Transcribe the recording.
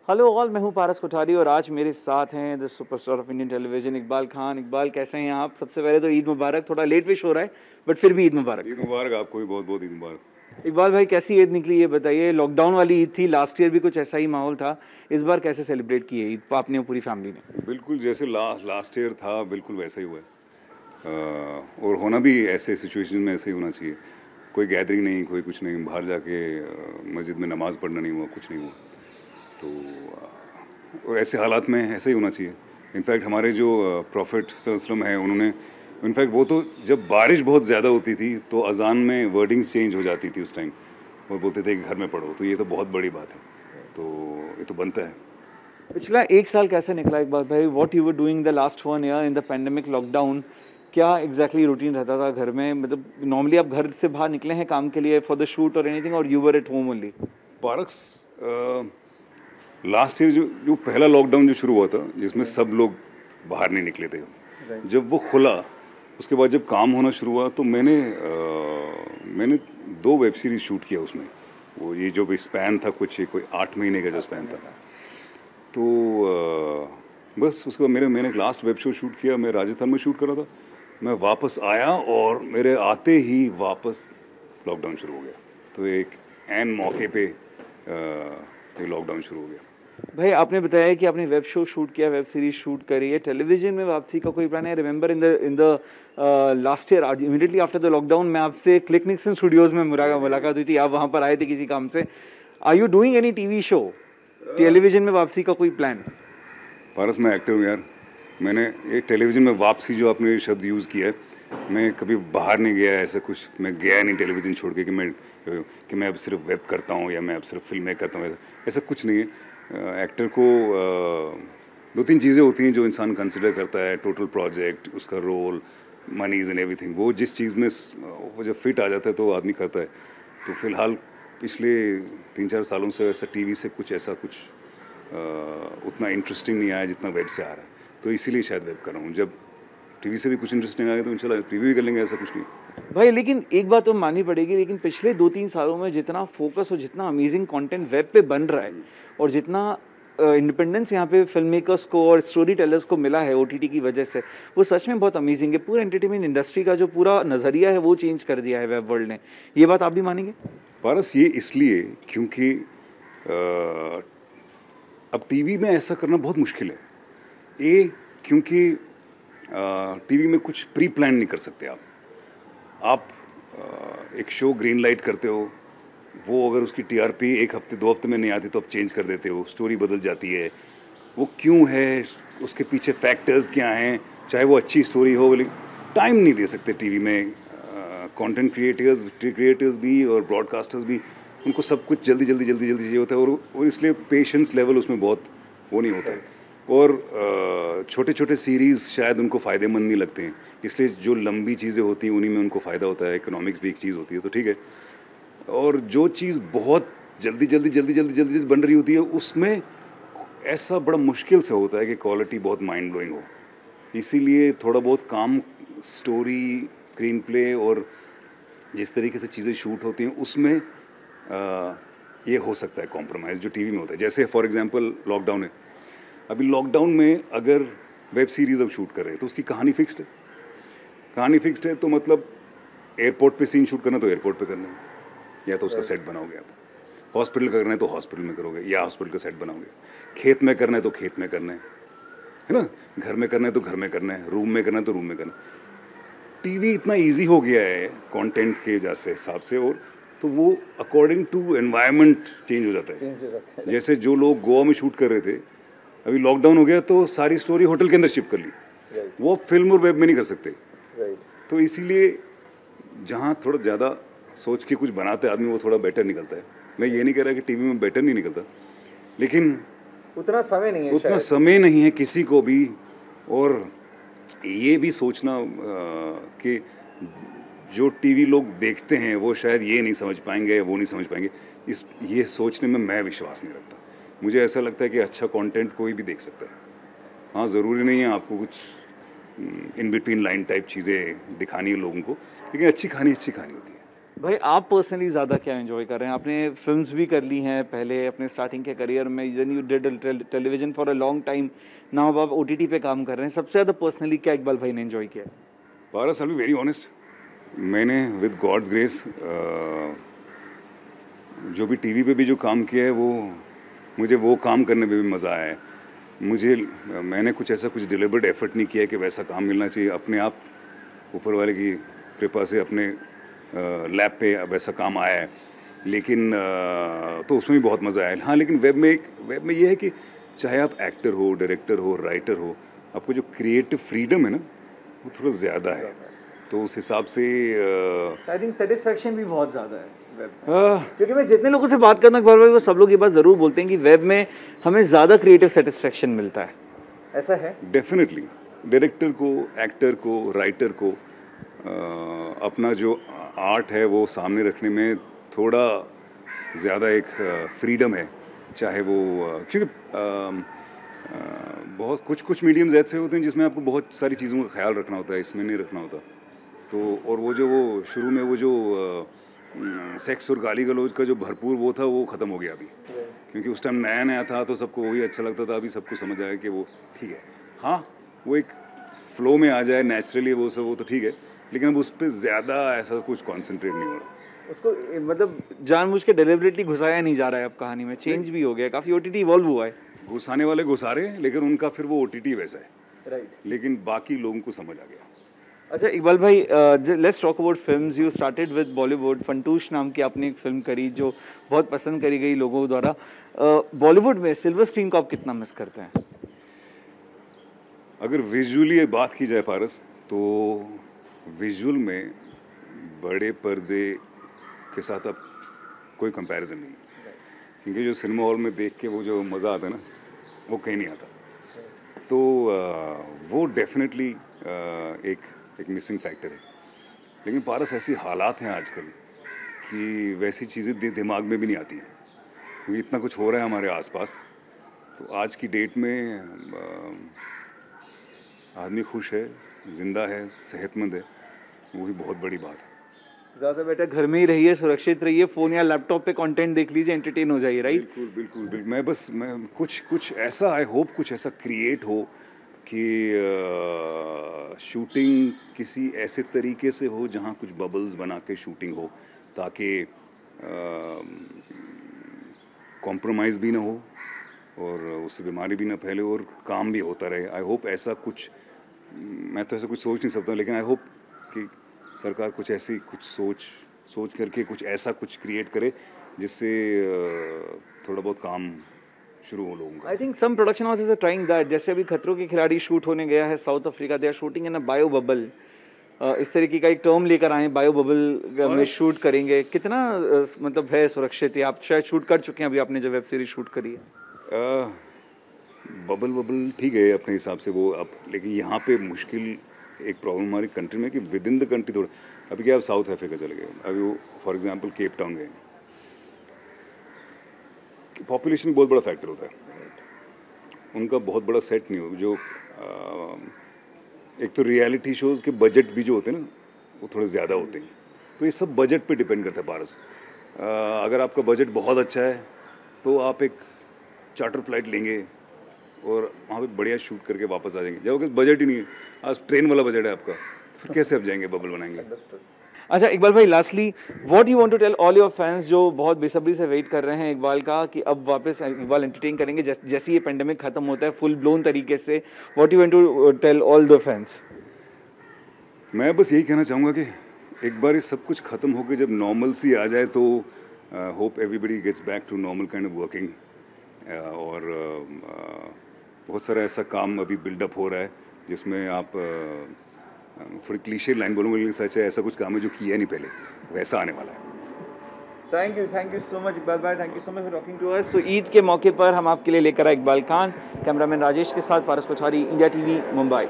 Hello all, मैं हूं पारस कोठारी और आज मेरे साथ हैं the superstar of Indian television Iqbal Khan. Iqbal, कैसे हैं आप? सबसे पहले तो ईद मुबारक। थोड़ा लेट विश हो रहा है बट फिर भी ईद मुबारक। ईद मुबारक, आपको भी बहुत बहुत ईद मुबारक। इकबाल भाई, कैसी ईद निकली ये बताइए। लॉकडाउन वाली ईद थी, लास्ट ईयर भी कुछ ऐसा ही माहौल था। इस बार कैसे सेलिब्रेट किए ईद आपने और पूरी फैमिली ने? बिल्कुल जैसे लास्ट ईयर था, बिल्कुल वैसा ही हुआ है। और होना भी ऐसे सिचुएशन में ऐसे ही होना चाहिए। कोई गैदरिंग नहीं, कोई कुछ नहीं, बाहर जाके मस्जिद में नमाज़ पढ़ना नहीं हुआ, कुछ नहीं हुआ। तो और ऐसे हालात में ऐसे ही होना चाहिए। इनफैक्ट हमारे जो प्रॉफिट सल्लल्लाहु अलैहि वसल्लम हैं, उन्होंने इनफैक्ट वो तो जब बारिश बहुत ज़्यादा होती थी तो अजान में वर्डिंग्स चेंज हो जाती थी उस टाइम। वो बोलते थे कि घर में पढ़ो, तो ये तो बहुत बड़ी बात है। तो ये तो बनता है। पिछला एक साल कैसे निकला इकबाल भाई? What you were doing the last 1 year in the pandemic lockdown? क्या एग्जैक्टली रूटीन रहता था घर में? मतलब नॉर्मली आप घर से बाहर निकले हैं काम के लिए फॉर द शूट और एनीथिंग, और you were at home only? पारक्स लास्ट ईयर जो पहला लॉकडाउन जो शुरू हुआ था, जिसमें सब लोग बाहर नहीं निकले थे, जब वो खुला उसके बाद जब काम होना शुरू हुआ तो मैंने 2 वेब सीरीज शूट किया उसमें। वो ये जो भी स्पैन था, कुछ कोई 8 महीने का जो स्पैन था, तो बस उसके बाद मैंने लास्ट वेब शो शूट किया। मैं राजस्थान में शूट कर रहा था, मैं वापस आया और मेरे आते ही वापस लॉकडाउन शुरू हो गया। तो एक एन मौके पे ये लॉकडाउन शुरू हो गया। भाई, आपने बताया कि आपने वेब शो शूट किया, वेब सीरीज शूट करी है। टेलीविजन में वापसी का कोई प्लान है? Remember in the last year immediately after the lockdown में आपसे क्लिक निक्सन स्टूडियोज में मुलाकात हुई थी। आप वहां पर आए थे किसी काम से। Are you doing any TV show? Television में वापसी का कोई प्लान? पारस, मैं एक्टिव हूँ यार। मैंने ये टेलीविजन में वापसी जो आपने ये शब्द यूज़ किया है, मैं कभी बाहर नहीं गया, ऐसा कुछ मैं गया नहीं टेलीविज़न छोड़ के कि मैं अब सिर्फ वेब करता हूँ या मैं अब सिर्फ फिल्में करता हूँ। ऐसा कुछ नहीं है। एक्टर को 2-3 चीज़ें होती हैं जो इंसान कंसिडर करता है। टोटल प्रोजेक्ट, उसका रोल, मनीज एंड एवरीथिंग। वो जिस चीज़ में वो जब फिट आ जाता है तो आदमी करता है। तो फिलहाल पिछले 3-4 सालों से ऐसा टीवी से ऐसा कुछ उतना इंटरेस्टिंग नहीं आया जितना वेब से आ रहा है। तो इसीलिए शायद वेब कर रहा हूँ। जब टीवी से भी कुछ इंटरेस्टिंग आएगा तो इंशाल्लाह टीवी भी कर लेंगे, ऐसा कुछ नहीं। भाई, लेकिन एक बात तो माननी पड़ेगी, लेकिन पिछले 2-3 सालों में जितना फोकस और जितना अमेजिंग कंटेंट वेब पे बन रहा है और जितना इंडिपेंडेंस यहाँ पे फिल्म मेकर्स को और स्टोरी टेलर्स को मिला है ओटीटी की वजह से, वो सच में बहुत अमेजिंग है। पूरा एंटरटेनमेंट इंडस्ट्री का जो पूरा नज़रिया है वो चेंज कर दिया है वेब वर्ल्ड ने। ये बात आप भी मानेंगे? पारस, ये इसलिए क्योंकि अब टीवी में ऐसा करना बहुत मुश्किल है। क्योंकि टीवी में कुछ प्री प्लान नहीं कर सकते आप एक शो ग्रीन लाइट करते हो, वो अगर उसकी टीआरपी 1 हफ्ते 2 हफ्ते में नहीं आती तो आप चेंज कर देते हो, स्टोरी बदल जाती है। वो क्यों है, उसके पीछे फैक्टर्स क्या हैं, चाहे वो अच्छी स्टोरी हो, लेकिन टाइम नहीं दे सकते टीवी में। कंटेंट क्रिएटर्स भी और ब्रॉडकास्टर्स भी, उनको सब कुछ जल्दी चाहिए होता है। और इसलिए पेशेंस लेवल उसमें बहुत वो नहीं होता है। और छोटे छोटे सीरीज़ शायद उनको फ़ायदेमंद नहीं लगते हैं, इसलिए जो लंबी चीज़ें होती हैं उन्हीं में उनको फ़ायदा होता है। इकोनॉमिक्स भी एक चीज़ होती है, तो ठीक है। और जो चीज़ बहुत जल्दी बन रही होती है, उसमें ऐसा बड़ा मुश्किल से होता है कि क्वालिटी बहुत माइंड ब्लोइंग हो। इसीलिए थोड़ा बहुत काम, स्टोरी, स्क्रीन प्ले और जिस तरीके से चीज़ें शूट होती हैं उसमें ये हो सकता है कॉम्प्रोमाइज़ जो टीवी में होता है। जैसे फॉर एग्जांपल लॉकडाउन है, अभी लॉकडाउन में अगर वेब सीरीज़ अब शूट कर रहे हैं तो उसकी कहानी फिक्स्ड है। तो मतलब एयरपोर्ट पे सीन शूट करना तो एयरपोर्ट पे करना है, या तो उसका सेट बनाओगे आप। हॉस्पिटल का करना है तो हॉस्पिटल में करोगे या हॉस्पिटल का सेट बनाओगे। खेत में करना है तो खेत में करना है ना। घर में करना है तो घर में करना है, रूम में करना है तो रूम में करना है। टीवी इतना इजी हो गया है कंटेंट के जैसे हिसाब से, और तो वो अकॉर्डिंग टू एनवायरनमेंट चेंज हो जाता है। जैसे जो लोग गोवा में शूट कर रहे थे, अभी लॉकडाउन हो गया तो सारी स्टोरी होटल के अंदर शिफ्ट कर ली। वो फिल्म और वेब में नहीं कर सकते। तो इसीलिए जहाँ थोड़ा ज़्यादा सोच के कुछ बनाते हैं आदमी, वो थोड़ा बेटर निकलता है। मैं ये नहीं कह रहा कि टीवी में बेटर नहीं निकलता, लेकिन उतना समय नहीं है किसी को भी। और ये भी सोचना कि जो टीवी लोग देखते हैं वो शायद ये नहीं समझ पाएंगे, वो नहीं समझ पाएंगे, ये सोचने में मैं विश्वास नहीं रखता। मुझे ऐसा लगता है कि अच्छा कंटेंट कोई भी देख सकता है। हाँ, ज़रूरी नहीं है आपको कुछ इन बिटवीन लाइन टाइप चीज़ें दिखानी है लोगों को, लेकिन अच्छी कहानी होती है। भाई आप पर्सनली ज़्यादा क्या एंजॉय कर रहे हैं? आपने फिल्म्स भी कर ली हैं पहले अपने स्टार्टिंग के करियर में, then you did television for a long time, now अब आप ओटीटी पे काम कर रहे हैं। सबसे ज़्यादा पर्सनली क्या इकबाल भाई ने एंजॉय किया? पारस, आई बी वेरी ऑनेस्ट, मैंने विद गॉड्स ग्रेस जो भी टीवी पे भी जो काम किया है मुझे वो काम करने में भी मज़ा आया है। मैंने कुछ डिलिबरेट एफर्ट नहीं किया है कि वैसा काम मिलना चाहिए। अपने आप ऊपर वाले की कृपा से अपने लैब पे वैसा काम आया है। लेकिन तो उसमें भी बहुत मज़ा आया। हाँ, लेकिन वेब में ये है कि चाहे आप एक्टर हो, डायरेक्टर हो, राइटर हो, आपको जो क्रिएटिव फ्रीडम है ना वो थोड़ा ज़्यादा है। तो उस हिसाब से आई थिंक सेटिस्फेक्शन भी बहुत ज़्यादा है वेब में। क्योंकि मैं जितने लोगों से बात करना बार बार वो सब लोग ये बात ज़रूर बोलते हैं कि वेब में हमें ज़्यादा क्रिएटिव सेटिस्फेक्शन मिलता है। ऐसा है? डेफिनेटली डायरेक्टर को, एक्टर को, राइटर को अपना जो आर्ट है वो सामने रखने में थोड़ा ज़्यादा एक फ्रीडम है। चाहे वो क्योंकि बहुत कुछ मीडियम्स ऐसे होते हैं जिसमें आपको बहुत सारी चीज़ों का ख्याल रखना होता है, इसमें नहीं रखना होता। तो और वो शुरू में वो जो सेक्स और गाली गलौज का जो भरपूर वो था वो ख़त्म हो गया अभी, क्योंकि उस टाइम नया नया था तो सबको वही अच्छा लगता था। अभी सबको समझ आया कि वो ठीक है, हाँ वो एक फ्लो में आ जाए नेचुरली वो सब, वो तो ठीक है, लेकिन अब उस पर ज़्यादा ऐसा कुछ कॉन्सेंट्रेट नहीं हो रहा। उसको मतलब जानबूझ के डेलिबरेटली घुसाया नहीं जा रहा है अब कहानी में, चेंज भी हो गया, काफ़ी ओटीटी इवॉल्व हुआ है। घुसाने वाले घुसा रहे हैं, लेकिन उनका फिर वो ओटीटी वैसा है, राइट, लेकिन बाकी लोगों को समझ आ गया। अच्छा इकबाल भाई, let's talk about films. You started with Bollywood. Funtoosh नाम की आपने एक फिल्म करी जो बहुत पसंद करी गई लोगों द्वारा। बॉलीवुड में सिल्वर स्क्रीन को आप कितना मिस करते हैं? अगर विजुअली बात की जाए पारस, तो विजुअल में बड़े पर्दे के साथ अब कोई कंपैरिजन नहीं, क्योंकि जो सिनेमा हॉल में देख के वो जो मज़ा आता है ना वो कहीं नहीं आता। तो वो डेफिनेटली एक मिसिंग फैक्टर है। लेकिन पारस ऐसी हालात हैं आजकल कि वैसी चीज़ें दिमाग में भी नहीं आती हैं, क्योंकि इतना कुछ हो रहा है हमारे आसपास। तो आज की डेट में आदमी खुश है, ज़िंदा है, सेहतमंद है, वही बहुत बड़ी बात है। ज़्यादा बेटर घर में ही रहिए, सुरक्षित रहिए, फ़ोन या लैपटॉप पे कंटेंट देख लीजिए, एंटरटेन हो जाइए, राइट? बिल्कुल। मैं कुछ ऐसा, आई होप कुछ ऐसा क्रिएट हो कि शूटिंग किसी ऐसे तरीके से हो जहाँ कुछ बबल्स बना के शूटिंग हो, ताकि कॉम्प्रोमाइज़ भी ना हो और उससे बीमारी भी ना फैले और काम भी होता रहे। आई होप ऐसा कुछ, मैं तो ऐसा कुछ सोच नहीं सकता, लेकिन आई होप कि सरकार कुछ ऐसी सोच करके कुछ ऐसा कुछ क्रिएट करे जिससे थोड़ा बहुत काम शुरू हो लोगों का। I think some production houses are trying that. जैसे अभी खतरों के खिलाड़ी शूट होने गया है South Africa, they are shooting in a bio bubble. इस तरीके का एक टर्म लेकर आए, बायो बबल में शूट करेंगे। कितना मतलब है सुरक्षित? है आप शायद शूट कर चुके हैं अभी आपने जो वेब सीरीज शूट करी है। बबल ठीक है अपने हिसाब से वो अब, लेकिन यहाँ पे मुश्किल एक प्रॉब्लम हमारी कंट्री में कि विद इन द कंट्री थोड़ा, अभी क्या आप साउथ अफ्रीका चले गए, अभी वो फॉर एग्जांपल केप टाउन गए, पॉपुलेशन बहुत बड़ा फैक्टर होता है, उनका बहुत बड़ा सेट नहीं हो जो एक तो रियलिटी शोज़ के बजट भी जो होते हैं ना वो थोड़े ज़्यादा होते हैं। तो ये सब बजट पे डिपेंड करता है पारस। अगर आपका बजट बहुत अच्छा है तो आप एक चार्टर फ्लाइट लेंगे और वहाँ पे बढ़िया शूट करके वापस आ जाएंगे। जब अगर बजट ही नहीं है, आज ट्रेन वाला बजट है आपका, तो फिर कैसे आप जाएंगे, बबल बनाएंगे? अच्छा इकबाल भाई, lastly what you want to tell all your fans जो बहुत बेसब्री से वेट कर रहे हैं इकबाल का कि अब वापस इकबाल एंटरटेन करेंगे जैसे ये पेंडेमिक खत्म होता है फुल ब्लोन तरीके से, what you want to tell all the fans? मैं बस यही कहना चाहूँगा कि एक बार ये सब कुछ ख़त्म होकर जब नॉर्मल सी आ जाए तो hope everybody gets back to normal kind of working. और बहुत सारा ऐसा काम अभी बिल्डअप हो रहा है जिसमें आप थोड़ी क्लीशे लाइन बोलूँगा, लेकिन सच है, ऐसा कुछ काम है जो किया नहीं पहले, वैसा आने वाला है। Thank you so much Iqbal भाई, thank you so much for talking to us. So Eid के मौके पर हम आपके लिए लेकर आए इकबाल खान। कैमरामैन राजेश के साथ पारस कोठारी, इंडिया टीवी, मुंबई।